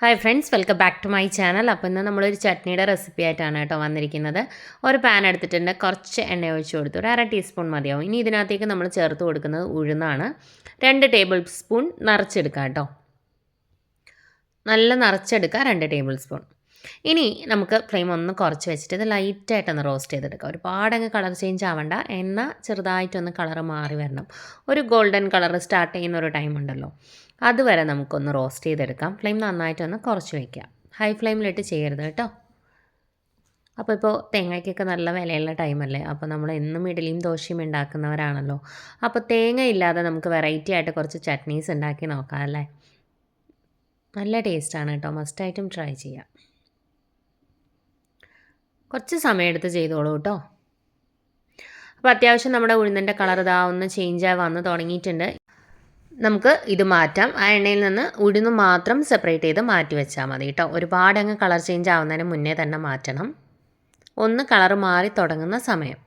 Hi friends, welcome back to my channel. അപ്പോൾ ഇന്ന് നമ്മളൊരു ചട്നിയുടെ റെസിപ്പി ആയിട്ടാണ് കേട്ടോ വന്നിരിക്കുന്നത്. ഒരു പാൻ എടുത്തിട്ടുണ്ട്, കുറച്ച് എണ്ണ ഒഴിച്ച് കൊടുത്തു, ഒരു 1/2 ടീസ്പൂൺ മതിയാവും. ഇനി ഇതിനകത്തേക്ക് നമ്മൾ ചേർത്ത് കൊടുക്കുന്നത് ഉഴുന്നാണ്. 2 ടേബിൾ സ്പൂൺ നിറച്ചെടുക്കുക കേട്ടോ, നല്ല നിറച്ചെടുക്കുക 2 ടേബിൾ സ്പൂൺ. ഇനി നമുക്ക് ഫ്ലെയിം ഒന്ന് കുറച്ച് വെച്ചിട്ട് ഇത് ലൈറ്റായിട്ടൊന്ന് റോസ്റ്റ് ചെയ്തെടുക്കുക. ഒരുപാടങ്ങ് കളർ ചേഞ്ച് ആവണ്ട, എണ്ണ ചെറുതായിട്ടൊന്ന് കളർ മാറി വരണം. ഒരു ഗോൾഡൻ കളർ സ്റ്റാർട്ട് ചെയ്യുന്ന ഒരു ടൈം ഉണ്ടല്ലോ, അതുവരെ നമുക്കൊന്ന് റോസ്റ്റ് ചെയ്തെടുക്കാം. ഫ്ലെയിം നന്നായിട്ടൊന്ന് കുറച്ച് വയ്ക്കാം, ഹൈ ഫ്ലെയിമിലിട്ട് ചെയ്യരുത് കേട്ടോ. അപ്പോൾ ഇപ്പോൾ തേങ്ങയ്ക്കൊക്കെ നല്ല വിലയുള്ള ടൈമല്ലേ, അപ്പോൾ നമ്മൾ എന്നും ഇഡലിയും ദോശയും ഉണ്ടാക്കുന്നവരാണല്ലോ. അപ്പോൾ തേങ്ങ ഇല്ലാതെ നമുക്ക് വെറൈറ്റി ആയിട്ട് കുറച്ച് ചട്നീസ് ഉണ്ടാക്കി നോക്കാം അല്ലേ. നല്ല ടേസ്റ്റാണ് കേട്ടോ, മസ്റ്റായിട്ടും ട്രൈ ചെയ്യാം. കുറച്ച് സമയമെടുത്ത് ചെയ്തോളൂ കേട്ടോ. അപ്പോൾ അത്യാവശ്യം നമ്മുടെ ഉഴുന്നിൻ്റെ കളർ ഇതാ ഒന്ന് ചേഞ്ചായി വന്ന് തുടങ്ങിയിട്ടുണ്ട്. നമുക്ക് ഇത് മാറ്റാം. ആ എണ്ണയിൽ നിന്ന് ഉഴുന്ന് മാത്രം സെപ്പറേറ്റ് ചെയ്ത് മാറ്റി വെച്ചാൽ മതി കേട്ടോ. ഒരുപാട് അങ്ങ് കളർ ചേഞ്ച് ആവുന്നതിന് മുന്നേ തന്നെ മാറ്റണം, ഒന്ന് കളർ മാറി തുടങ്ങുന്ന സമയം.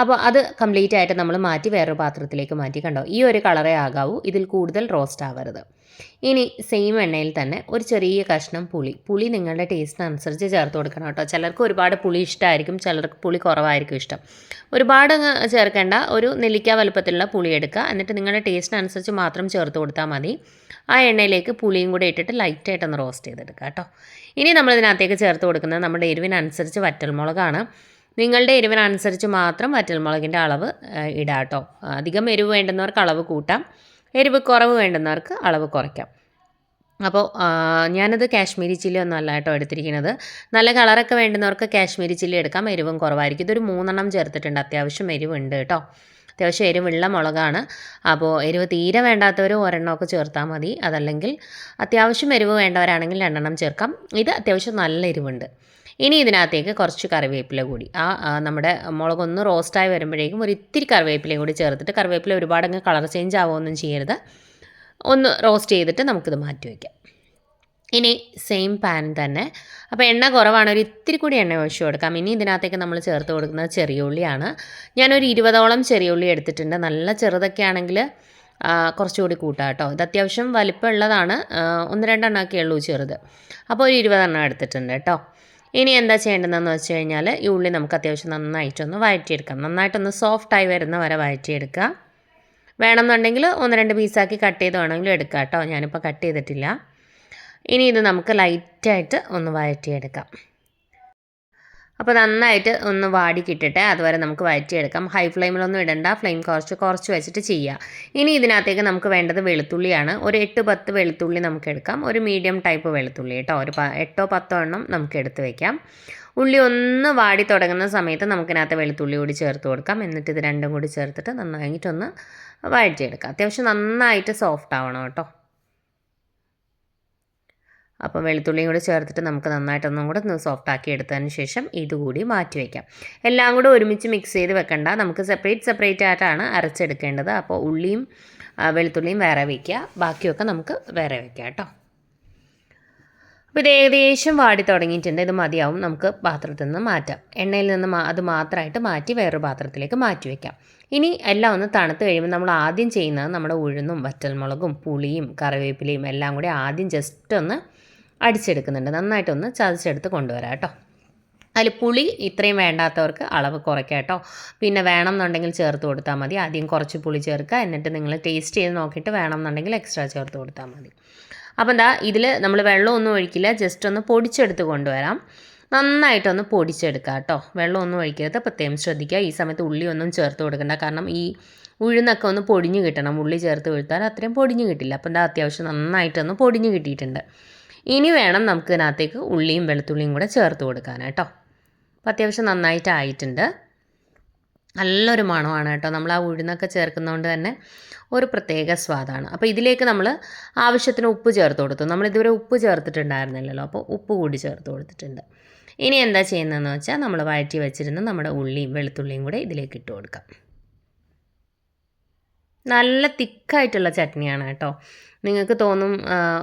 അപ്പോൾ അത് കംപ്ലീറ്റ് ആയിട്ട് നമ്മൾ മാറ്റി വേറൊരു പാത്രത്തിലേക്ക് മാറ്റി. കണ്ടോ, ഈ ഒരു കളറേ ആകാവൂ, ഇതിൽ കൂടുതൽ റോസ്റ്റ് ആവരുത്. ഇനി സെയിം എണ്ണയിൽ തന്നെ ഒരു ചെറിയ കഷ്ണം പുളി നിങ്ങളുടെ ടേസ്റ്റിനനുസരിച്ച് ചേർത്ത് കൊടുക്കണം കേട്ടോ. ചിലർക്ക് ഒരുപാട് പുളി ഇഷ്ടമായിരിക്കും, ചിലർക്ക് പുളി കുറവായിരിക്കും ഇഷ്ടം. ഒരുപാട് ചേർക്കേണ്ട, ഒരു നെല്ലിക്ക വലുപ്പത്തിലുള്ള പുളി എടുക്കുക, എന്നിട്ട് നിങ്ങളുടെ ടേസ്റ്റിനനുസരിച്ച് മാത്രം ചേർത്ത് കൊടുത്താൽ മതി. ആ എണ്ണയിലേക്ക് പുളിയും കൂടി ഇട്ടിട്ട് ലൈറ്റായിട്ടൊന്ന് റോസ്റ്റ് ചെയ്തെടുക്കുക കേട്ടോ. ഇനി നമ്മളിതിനകത്തേക്ക് ചേർത്ത് കൊടുക്കുന്നത് നമ്മുടെ എരിവിനനുസരിച്ച് വറ്റൽമുളകാണ്. നിങ്ങളുടെ എരിവിനനുസരിച്ച് മാത്രം വറ്റൽമുളകിൻ്റെ അളവ് ഇടാം കേട്ടോ. അധികം എരിവ് വേണ്ടുന്നവർക്ക് അളവ് കൂട്ടാം, എരിവ് കുറവ് വേണ്ടുന്നവർക്ക് അളവ് കുറയ്ക്കാം. അപ്പോൾ ഞാനത് കാശ്മീരി ചില്ലി ഒന്നും അല്ല കേട്ടോ എടുത്തിരിക്കുന്നത്. നല്ല കളറൊക്കെ വേണ്ടുന്നവർക്ക് കാശ്മീരി ചില്ലി എടുക്കാം, എരിവും കുറവായിരിക്കും. ഇതൊരു 3 ചേർത്തിട്ടുണ്ട്, അത്യാവശ്യം എരിവുണ്ട് കേട്ടോ. അത്യാവശ്യം എരിവുള്ള മുളകാണ്. അപ്പോൾ എരിവ് തീരെ വേണ്ടാത്തവർ ഒരെണ്ണമൊക്കെ ചേർത്താൽ മതി, അതല്ലെങ്കിൽ അത്യാവശ്യം എരിവ് വേണ്ടവരാണെങ്കിൽ 2 ചേർക്കാം. ഇത് അത്യാവശ്യം നല്ല എരിവുണ്ട്. ഇനി ഇതിനകത്തേക്ക് കുറച്ച് കറിവേപ്പില കൂടി, നമ്മുടെ മുളകൊന്ന് റോസ്റ്റായി വരുമ്പോഴേക്കും ഒരു ഇത്തിരി കറിവേപ്പിലയും കൂടി ചേർത്തിട്ട്, കറിവേപ്പില ഒരുപാടങ്ങ് കളർ ചേഞ്ച് ആവുകയൊന്നും ചെയ്യരുത്, ഒന്ന് റോസ്റ്റ് ചെയ്തിട്ട് നമുക്കിത് മാറ്റി വയ്ക്കാം. ഇനി സെയിം പാൻ തന്നെ, അപ്പോൾ എണ്ണ കുറവാണ്, ഒരു ഇത്തിരി കൂടി എണ്ണ ഒഴിച്ച് കൊടുക്കാം. ഇനി ഇതിനകത്തേക്ക് നമ്മൾ ചേർത്ത് കൊടുക്കുന്നത് ചെറിയ ഉള്ളിയാണ്. ഞാനൊരു 20ഓളം ചെറിയ ഉള്ളി എടുത്തിട്ടുണ്ട്. നല്ല ചെറുതൊക്കെ ആണെങ്കിൽ കുറച്ചുകൂടി കൂട്ടാം കേട്ടോ. ഇത് അത്യാവശ്യം വലിപ്പമുള്ളതാണ്, 1-2 എണ്ണമൊക്കെ ഉള്ളൂ ചെറുത്. അപ്പോൾ ഒരു 20 എണ്ണം എടുത്തിട്ടുണ്ട് കേട്ടോ. ഇനി എന്താ ചെയ്യേണ്ടതെന്ന് വെച്ച് കഴിഞ്ഞാൽ, ഈ ഉള്ളി നമുക്ക് അത്യാവശ്യം നന്നായിട്ടൊന്ന് വഴറ്റിയെടുക്കാം. നന്നായിട്ടൊന്ന് സോഫ്റ്റായി വരുന്ന വരെ വഴറ്റിയെടുക്കുക. വേണമെന്നുണ്ടെങ്കിൽ 1-2 പീസാക്കി കട്ട് ചെയ്ത് വേണമെങ്കിലും എടുക്കാം കേട്ടോ. ഞാനിപ്പോൾ കട്ട് ചെയ്തിട്ടില്ല. ഇനി ഇത് നമുക്ക് ലൈറ്റായിട്ട് ഒന്ന് വഴറ്റിയെടുക്കാം. അപ്പോൾ നന്നായിട്ട് ഒന്ന് വാടി കിട്ടട്ടെ, അതുവരെ നമുക്ക് വഴറ്റിയെടുക്കാം. ഹൈ ഫ്ലെയിമിലൊന്നും ഇടണ്ട, ഫ്ലെയിം കുറച്ച് വെച്ചിട്ട് ചെയ്യുക. ഇനി ഇതിനകത്തേക്ക് നമുക്ക് വേണ്ടത് വെളുത്തുള്ളിയാണ്. ഒരു 8-10 വെളുത്തുള്ളി നമുക്ക് എടുക്കാം, ഒരു മീഡിയം ടൈപ്പ് വെളുത്തുള്ളി കേട്ടോ. ഒരു 8-10 എണ്ണം നമുക്ക് എടുത്ത് വയ്ക്കാം. ഉള്ളി ഒന്ന് വാടി തുടങ്ങുന്ന സമയത്ത് നമുക്കിനകത്ത് വെളുത്തുള്ളി കൂടി ചേർത്ത് കൊടുക്കാം. എന്നിട്ട് ഇത് രണ്ടും കൂടി ചേർത്തിട്ട് നന്നായിട്ടൊന്ന് വഴറ്റിയെടുക്കാം. അത്യാവശ്യം നന്നായിട്ട് സോഫ്റ്റ് ആവണം കേട്ടോ. അപ്പോൾ വെളുത്തുള്ളിയും കൂടി ചേർത്തിട്ട് നമുക്ക് നന്നായിട്ടൊന്നും കൂടെ ഒന്ന് സോഫ്റ്റാക്കി എടുത്തതിന് ശേഷം ഇതുകൂടി മാറ്റി വയ്ക്കാം. എല്ലാം കൂടെ ഒരുമിച്ച് മിക്സ് ചെയ്ത് വെക്കണ്ട, നമുക്ക് സെപ്പറേറ്റ് ആയിട്ടാണ് അരച്ചെടുക്കേണ്ടത്. അപ്പോൾ ഉള്ളിയും വെളുത്തുള്ളിയും വേറെ വയ്ക്കുക, ബാക്കിയൊക്കെ നമുക്ക് വേറെ വയ്ക്കാം കേട്ടോ. അപ്പോൾ ഇത് ഏകദേശം വാടി തുടങ്ങിയിട്ടുണ്ട്, ഇത് മതിയാവും, നമുക്ക് പാത്രത്തിൽ നിന്ന് മാറ്റാം. എണ്ണയിൽ നിന്ന് അത് മാത്രമായിട്ട് മാറ്റി വേറൊരു പാത്രത്തിലേക്ക് മാറ്റി വയ്ക്കാം. ഇനി എല്ലാം ഒന്ന് തണുത്ത് കഴിയുമ്പോൾ നമ്മൾ ആദ്യം ചെയ്യുന്നത് നമ്മുടെ ഉഴുന്നും വറ്റൽമുളകും പുളിയും കറിവേപ്പിലയും എല്ലാം കൂടി ആദ്യം ജസ്റ്റ് ഒന്ന് അടിച്ചെടുക്കുന്നുണ്ട്. നന്നായിട്ടൊന്ന് ചതച്ചെടുത്ത് കൊണ്ടുവരാം കേട്ടോ. അതിൽ പുളി ഇത്രയും വേണ്ടാത്തവർക്ക് അളവ് കുറയ്ക്കാം കേട്ടോ. പിന്നെ വേണമെന്നുണ്ടെങ്കിൽ ചേർത്ത് കൊടുത്താൽ മതി. ആദ്യം കുറച്ച് പുളി ചേർക്കുക, എന്നിട്ട് നിങ്ങൾ ടേസ്റ്റ് ചെയ്ത് നോക്കിയിട്ട് വേണമെന്നുണ്ടെങ്കിൽ എക്സ്ട്രാ ചേർത്ത് കൊടുത്താൽ മതി. അപ്പോൾ എന്താ, ഇതിൽ നമ്മൾ വെള്ളമൊന്നും ഒഴിക്കില്ല, ജസ്റ്റ് ഒന്ന് പൊടിച്ചെടുത്ത് കൊണ്ടുവരാം. നന്നായിട്ടൊന്ന് പൊടിച്ചെടുക്കുക കേട്ടോ, വെള്ളമൊന്നും ഒഴിക്കരുത്, പ്രത്യേകം ശ്രദ്ധിക്കുക. ഈ സമയത്ത് ഉള്ളി ഒന്നും ചേർത്ത് കൊടുക്കണ്ട, കാരണം ഈ ഉഴുന്നൊക്കെ ഒന്ന് പൊടിഞ്ഞ് കിട്ടണം. ഉള്ളി ചേർത്ത് കൊടുത്താൽ അത്രയും പൊടിഞ്ഞ് കിട്ടില്ല. അപ്പോൾ എന്താ, അത്യാവശ്യം നന്നായിട്ടൊന്ന് പൊടിഞ്ഞ് കിട്ടിയിട്ടുണ്ട്. ഇനി വേണം നമുക്ക് ഇതിനകത്തേക്ക് ഉള്ളിയും വെളുത്തുള്ളിയും കൂടെ ചേർത്ത് കൊടുക്കാൻ കേട്ടോ. അപ്പോൾ അത്യാവശ്യം നന്നായിട്ടായിട്ടുണ്ട്, നല്ലൊരു മണമാണ് കേട്ടോ. നമ്മൾ ആ ഉഴുന്നൊക്കെ ചേർക്കുന്നതുകൊണ്ട് തന്നെ ഒരു പ്രത്യേക സ്വാദാണ്. അപ്പോൾ ഇതിലേക്ക് നമ്മൾ ആവശ്യത്തിന് ഉപ്പ് ചേർത്ത് കൊടുത്തു. നമ്മളിതുവരെ ഉപ്പ് ചേർത്തിട്ടുണ്ടായിരുന്നില്ലല്ലോ, അപ്പോൾ ഉപ്പ് കൂടി ചേർത്ത് കൊടുത്തിട്ടുണ്ട്. ഇനി എന്താ ചെയ്യുന്നതെന്ന് വെച്ചാൽ, നമ്മൾ വഴറ്റി വെച്ചിരുന്ന നമ്മുടെ ഉള്ളിയും വെളുത്തുള്ളിയും കൂടെ ഇതിലേക്ക് ഇട്ട് കൊടുക്കാം. നല്ല തിക്കായിട്ടുള്ള ചട്നിയാണ് കേട്ടോ. നിങ്ങൾക്ക് തോന്നും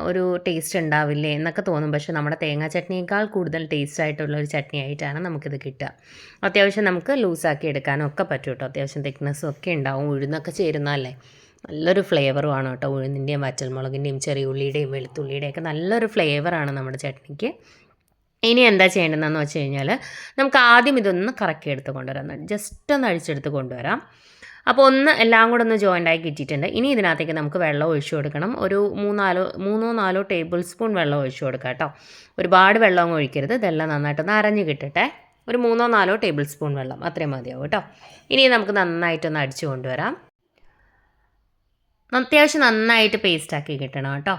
ഒരു ടേസ്റ്റ് ഉണ്ടാവില്ലേ എന്നൊക്കെ തോന്നും, പക്ഷേ നമ്മുടെ തേങ്ങാ ചട്നിയേക്കാൾ കൂടുതൽ ടേസ്റ്റ് ആയിട്ടുള്ള ഒരു ചട്നി ആയിട്ടാണ് നമുക്കിത് കിട്ടുക. അത്യാവശ്യം നമുക്ക് ലൂസാക്കി എടുക്കാനും ഒക്കെ പറ്റും കേട്ടോ. അത്യാവശ്യം തിക്നെസ്സും ഒക്കെ ഉണ്ടാവും, ഉഴുന്നൊക്കെ ചേരുന്നതല്ലേ. നല്ലൊരു ഫ്ലേവറുമാണ് കേട്ടോ. ഉഴുന്നിൻ്റെയും വറ്റൽമുളകിൻ്റെയും ചെറിയ ഉള്ളിയുടെയും വെളുത്തുള്ളിയുടെയൊക്കെ നല്ലൊരു ഫ്ലേവറാണ് നമ്മുടെ ചട്നിക്ക്. ഇനി എന്താ ചെയ്യേണ്ടതെന്ന് വെച്ച് കഴിഞ്ഞാൽ നമുക്ക് ആദ്യം ഇതൊന്ന് കറക്കി എടുത്ത് കൊണ്ടുവരാം. ജസ്റ്റ് ഒന്ന് അഴിച്ചെടുത്ത് കൊണ്ടുവരാം. അപ്പോൾ ഒന്ന് എല്ലാം കൂടെ ഒന്ന് ജോയിൻ്റായി കിട്ടിയിട്ടുണ്ട്. ഇനി ഇതിനകത്തേക്ക് നമുക്ക് വെള്ളം ഒഴിച്ചു കൊടുക്കണം. ഒരു 3-4 ടേബിൾ സ്പൂൺ വെള്ളം ഒഴിച്ചു കൊടുക്കാം കേട്ടോ. ഒരുപാട് വെള്ളം ഒഴിക്കരുത്. ഇതെല്ലാം നന്നായിട്ടൊന്ന് അരഞ്ഞ് കിട്ടട്ടെ. ഒരു 3-4 ടേബിൾ സ്പൂൺ വെള്ളം അത്രയും മതിയാവും കേട്ടോ. ഇനി നമുക്ക് നന്നായിട്ടൊന്ന് അടിച്ചു കൊണ്ടുവരാം. അത്യാവശ്യം നന്നായിട്ട് പേസ്റ്റാക്കി കിട്ടണം കേട്ടോ.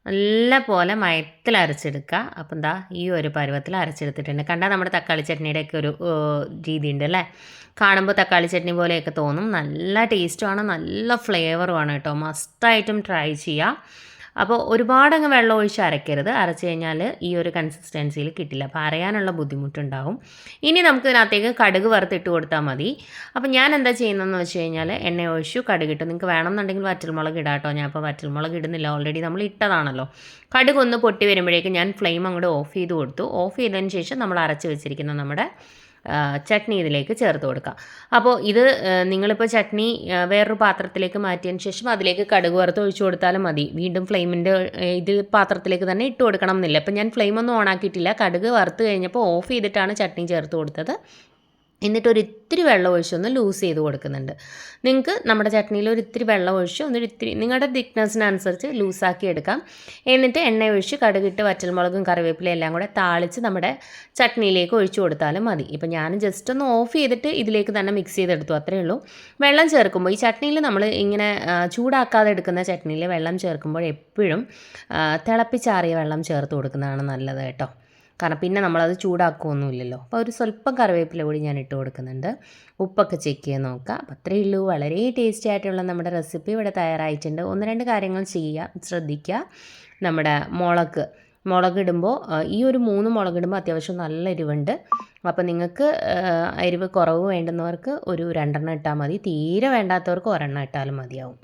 നല്ല പോലെ മയത്തിൽ അരച്ചെടുക്കുക. അപ്പം എന്താ ഈ ഒരു പരുവത്തിൽ അരച്ചെടുത്തിട്ടുണ്ട്. കണ്ടാൽ നമ്മുടെ തക്കാളി ചട്നിയുടെയൊക്കെ ഒരു രീതി ഉണ്ട് അല്ലേ. കാണുമ്പോൾ തക്കാളി ചട്നി പോലെയൊക്കെ തോന്നും. നല്ല ടേസ്റ്റുമാണ്, നല്ല ഫ്ലേവറുമാണ് കേട്ടോ. മസ്റ്റായിട്ടും ട്രൈ ചെയ്യുക. അപ്പോൾ ഒരുപാടങ്ങ് വെള്ളം ഒഴിച്ച് അരയ്ക്കരുത്. അരച്ച് കഴിഞ്ഞാൽ ഈ ഒരു കൺസിസ്റ്റൻസിയിൽ കിട്ടില്ല. അപ്പോൾ അരയാനുള്ള ബുദ്ധിമുട്ടുണ്ടാവും. ഇനി നമുക്ക് ഇതിനകത്തേക്ക് കടുക് വറുത്തിട്ട് കൊടുത്താൽ മതി. അപ്പോൾ ഞാൻ എന്താ ചെയ്യുന്നതെന്ന് വെച്ച് കഴിഞ്ഞാൽ എണ്ണ ഒഴിച്ചു കടുകിട്ടു. നിങ്ങൾക്ക് വേണമെന്നുണ്ടെങ്കിൽ വറ്റൽമുളക് ഇടാം കേട്ടോ. ഞാൻ ഇപ്പോൾ വറ്റൽമുളക് ഇടുന്നില്ല, ഓൾറെഡി നമ്മൾ ഇട്ടതാണല്ലോ. കടുക് ഒന്ന് പൊട്ടി വരുമ്പോഴേക്കും ഞാൻ ഫ്ലെയിം അങ്ങോട്ട് ഓഫ് ചെയ്ത് കൊടുത്തു. ഓഫ് ചെയ്തതിന് ശേഷം നമ്മൾ അരച്ച് വെച്ചിരിക്കുന്ന നമ്മുടെ ചട്നി ഇതിലേക്ക് ചേർത്ത് കൊടുക്കുക. അപ്പോൾ ഇത് നിങ്ങളിപ്പോൾ ചട്നി വേറൊരു പാത്രത്തിലേക്ക് മാറ്റിയതിന് ശേഷം അതിലേക്ക് കടുക് വറുത്ത് ഒഴിച്ചു കൊടുത്താലും മതി. വീണ്ടും ഫ്ലെയിമിൻ്റെ ഇത് പാത്രത്തിലേക്ക് തന്നെ ഇട്ട് കൊടുക്കണം എന്നില്ല. അപ്പോൾ ഞാൻ ഫ്ലെയിമൊന്നും ഓണാക്കിയിട്ടില്ല. കടുക് വറുത്ത് കഴിഞ്ഞപ്പോൾ ഓഫ് ചെയ്തിട്ടാണ് ചട്നി ചേർത്ത് കൊടുത്തത്. എന്നിട്ട് ഒരിത്തിരി വെള്ളം ഒഴിച്ചൊന്ന് ലൂസ് ചെയ്ത് കൊടുക്കുന്നുണ്ട്. നിങ്ങൾക്ക് നമ്മുടെ ചട്നിയിൽ ഒരിത്തിരി വെള്ളം ഒഴിച്ച് ഒന്നിരിത്തിരി നിങ്ങളുടെ തിക്നെസ്സിനനുസരിച്ച് ലൂസാക്കി എടുക്കാം. എന്നിട്ട് എണ്ണ ഒഴിച്ച് കടുകിട്ട് വറ്റൽമുളകും കറിവേപ്പിലയും എല്ലാം കൂടെ താളിച്ച് നമ്മുടെ ചട്നിയിലേക്ക് ഒഴിച്ചു കൊടുത്താലും മതി. ഇപ്പം ഞാൻ ജസ്റ്റ് ഒന്ന് ഓഫ് ചെയ്തിട്ട് ഇതിലേക്ക് തന്നെ മിക്സ് ചെയ്തെടുത്തു, അത്രയേ ഉള്ളൂ. വെള്ളം ചേർക്കുമ്പോൾ ഈ ചട്നിയിൽ നമ്മൾ ഇങ്ങനെ ചൂടാക്കാതെ എടുക്കുന്ന ചട്നിയിൽ വെള്ളം ചേർക്കുമ്പോൾ എപ്പോഴും തിളപ്പിച്ചാറിയ വെള്ളം ചേർത്ത് കൊടുക്കുന്നതാണ് നല്ലത് കേട്ടോ. കാരണം പിന്നെ നമ്മളത് ചൂടാക്കുകയൊന്നുമില്ലല്ലോ. അപ്പോൾ ഒരു സ്വല്പം കറിവേപ്പില കൂടി ഞാൻ ഇട്ട് കൊടുക്കുന്നുണ്ട്. ഉപ്പൊക്കെ ചെക്ക് ചെയ്ത് നോക്കുക. അപ്പോൾ അത്രയേ ഉള്ളൂ. വളരെ ടേസ്റ്റി ആയിട്ടുള്ള നമ്മുടെ റെസിപ്പി ഇവിടെ തയ്യാറായിട്ടുണ്ട്. 1-2 കാര്യങ്ങൾ ശ്രദ്ധിക്കുക. നമ്മുടെ മുളകിടുമ്പോൾ ഈ ഒരു 3 മുളകിടുമ്പോൾ അത്യാവശ്യം നല്ല എരിവുണ്ട്. അപ്പോൾ നിങ്ങൾക്ക് എരിവ് കുറവ് വേണ്ടുന്നവർക്ക് ഒരു 2 ഇട്ടാൽ മതി. തീരെ വേണ്ടാത്തവർക്ക് 1 ഇട്ടാലും മതിയാവും.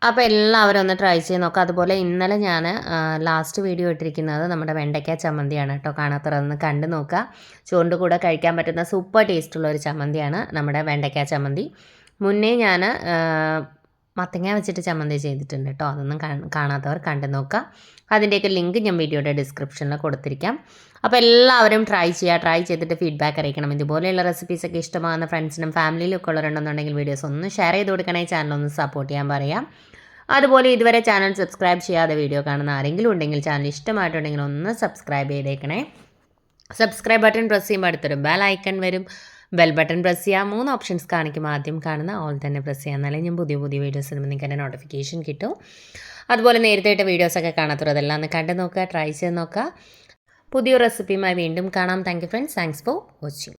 അപ്പോൾ എല്ലാവരും ഒന്ന് ട്രൈ ചെയ്ത് നോക്കാം. അതുപോലെ ഇന്നലെ ഞാൻ ലാസ്റ്റ് വീഡിയോ ഇട്ടിരിക്കുന്നത് നമ്മുടെ വെണ്ടയ്ക്ക ചമ്മന്തിയാണ് കേട്ടോ. കാണാത്തവരൊന്ന് കണ്ടു നോക്കുക. ചോറിൻ്റെ കൂടെ കഴിക്കാൻ പറ്റുന്ന സൂപ്പർ ടേസ്റ്റുള്ള ഒരു ചമ്മന്തിയാണ് നമ്മുടെ വെണ്ടയ്ക്ക ചമ്മന്തി. മുന്നേ ഞാൻ മത്തങ്ങ വെച്ചിട്ട് ചമ്മന്തി ചെയ്തിട്ടുണ്ട് കേട്ടോ. അതൊന്നും കാണാത്തവർ കണ്ടു നോക്കുക. അതിൻ്റെയൊക്കെ ലിങ്ക് ഞാൻ വീഡിയോയുടെ ഡിസ്ക്രിപ്ഷനിൽ കൊടുത്തിരിക്കാം. അപ്പോൾ എല്ലാവരും ട്രൈ ചെയ്യുക. ട്രൈ ചെയ്തിട്ട് ഫീഡ്ബാക്ക് അറിയിക്കണം. ഇതുപോലെയുള്ള റെസിപ്പീസൊക്കെ ഇഷ്ടമാകുന്ന ഫ്രണ്ട്സിനും ഫാമിലിയിലും ഒക്കെ ഉള്ളവരുണ്ടെന്നുണ്ടെങ്കിൽ വീഡിയോസ് ഒന്ന് ഷെയർ ചെയ്ത് കൊടുക്കണേ. ചാനലൊന്ന് സപ്പോർട്ട് ചെയ്യാൻ പറയാം. അതുപോലെ ഇതുവരെ ചാനൽ സബ്സ്ക്രൈബ് ചെയ്യാതെ വീഡിയോ കാണുന്ന ആരെങ്കിലും ഉണ്ടെങ്കിൽ ചാനൽ ഇഷ്ടമായിട്ടുണ്ടെങ്കിൽ ഒന്ന് സബ്സ്ക്രൈബ് ചെയ്തേക്കണേ. സബ്സ്ക്രൈബ് ബട്ടൺ പ്രസ് ചെയ്യുമ്പോൾ അടുത്തൊരു ബെൽ ഐക്കൺ വരും. ബെൽ ബട്ടൺ പ്രസ് ചെയ്യുക. 3 ഓപ്ഷൻസ് കാണിക്കും. ആദ്യം കാണുന്ന ഓൾ തന്നെ പ്രസ് ചെയ്യുക. എന്നാലേ ഞാൻ പുതിയ വീഡിയോസ് ഇടുമ്പോൾ നിങ്ങൾക്ക് എൻ്റെ നോട്ടിഫിക്കേഷൻ കിട്ടും. അതുപോലെ നേരത്തെ ഇട്ട വീഡിയോസൊക്കെ കാണാത്തവർ അതെല്ലാം ഒന്ന് കണ്ടു നോക്കുക, ട്രൈ ചെയ്ത് നോക്കുക. പുതിയൊരു റെസിപ്പിയുമായി വീണ്ടും കാണാം. Thank you friends. Thanks for watching.